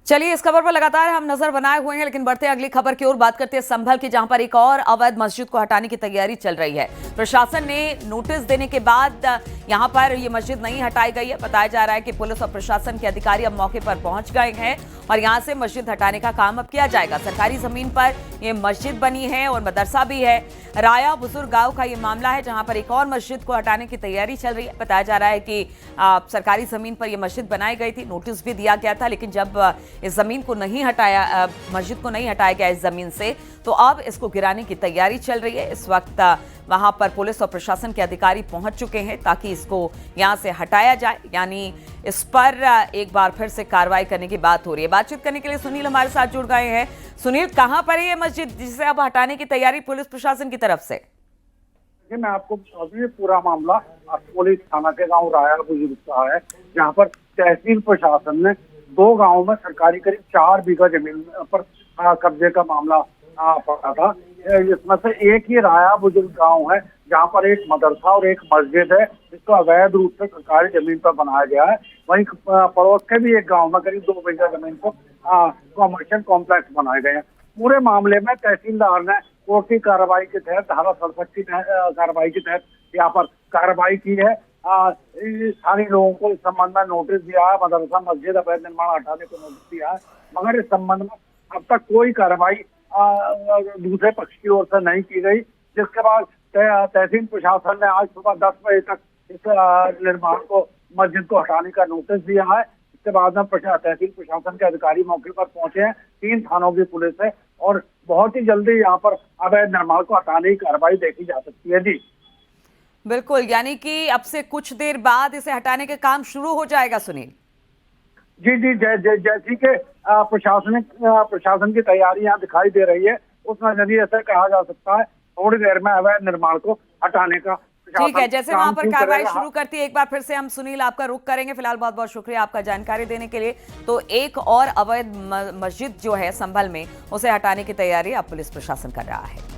चलिए, इस खबर पर लगातार हम नजर बनाए हुए हैं, लेकिन बढ़ते हैं अगली खबर की ओर। बात करते हैं संभल की, जहां पर एक और अवैध मस्जिद को हटाने की तैयारी चल रही है। प्रशासन ने नोटिस देने के बाद यहां पर ये मस्जिद नहीं हटाई गई है। बताया जा रहा है कि पुलिस और प्रशासन के अधिकारी अब मौके पर पहुंच गए हैं और यहां से मस्जिद हटाने का काम अब किया जाएगा। सरकारी जमीन पर यह मस्जिद बनी है और मदरसा भी है। राया बुजुर्ग गांव का ये मामला है, जहां पर एक और मस्जिद को हटाने की तैयारी चल रही है। बताया जा रहा है कि सरकारी जमीन पर यह मस्जिद बनाई गई थी, नोटिस भी दिया गया था, लेकिन जब इस जमीन को नहीं हटाया, मस्जिद को नहीं हटाया गया इस जमीन से, तो अब इसको गिराने की तैयारी चल रही है। इस वक्त वहां पर पुलिस और प्रशासन के अधिकारी पहुंच चुके हैं ताकि इसको यहां से हटाया जाए, यानी इस पर एक बार फिर से कार्रवाई करने की बात हो रही है। बातचीत करने के लिए सुनील हमारे साथ जुड़ गए हैं। सुनील, कहां पर है ये मस्जिद जिसे अब हटाने की तैयारी पुलिस प्रशासन की तरफ से? मैं आपको पूरा मामला पुलिस थाना के गांव राया बुजुर्ग का है, जहां पर तहसील प्रशासन ने 2 गांवों में सरकारी करीब 4 बीघा जमीन पर कब्जे का मामला पड़ा था। इसमें से एक ही राया बुजुर्ग गांव है, जहां पर एक मदरसा और एक मस्जिद है, जिसको अवैध रूप से सरकारी जमीन पर बनाया गया है। वहीं पड़ोस के भी एक गांव में करीब 2 बीघा जमीन को कमर्शियल कॉम्प्लेक्स बनाए गए हैं। पूरे मामले में तहसीलदार ने कोर्ट की कार्रवाई के तहत, धारा 67 की कार्रवाई के तहत यहाँ पर कार्रवाई की है। स्थानीय लोगों को इस संबंध में नोटिस दिया है, मदरसा मस्जिद अवैध निर्माण हटाने को नोटिस दिया है, मगर इस संबंध में अब तक कोई कार्रवाई दूसरे पक्ष की ओर से नहीं की गई। जिसके बाद तहसील प्रशासन ने आज सुबह 10 बजे तक इस निर्माण को, मस्जिद को हटाने का नोटिस दिया है। इसके बाद में तहसील प्रशासन के अधिकारी मौके पर पहुंचे हैं, 3 थानों की पुलिस है और बहुत ही जल्दी यहाँ पर अवैध निर्माण को हटाने की कार्रवाई देखी जा सकती है। जी बिल्कुल, यानी कि अब से कुछ देर बाद इसे हटाने का काम शुरू हो जाएगा सुनील। जी जैसी के प्रशासन की तैयारी यहाँ दिखाई दे रही है, उस नजरिए से कहा जा सकता है थोड़ी देर में अवैध निर्माण को हटाने का ठीक है। जैसे वहां पर कार्रवाई शुरू करती है, एक बार फिर से हम सुनील आपका रुख करेंगे। फिलहाल बहुत बहुत शुक्रिया आपका जानकारी देने के लिए। तो एक और अवैध मस्जिद जो है संभल में, उसे हटाने की तैयारी अब पुलिस प्रशासन कर रहा है।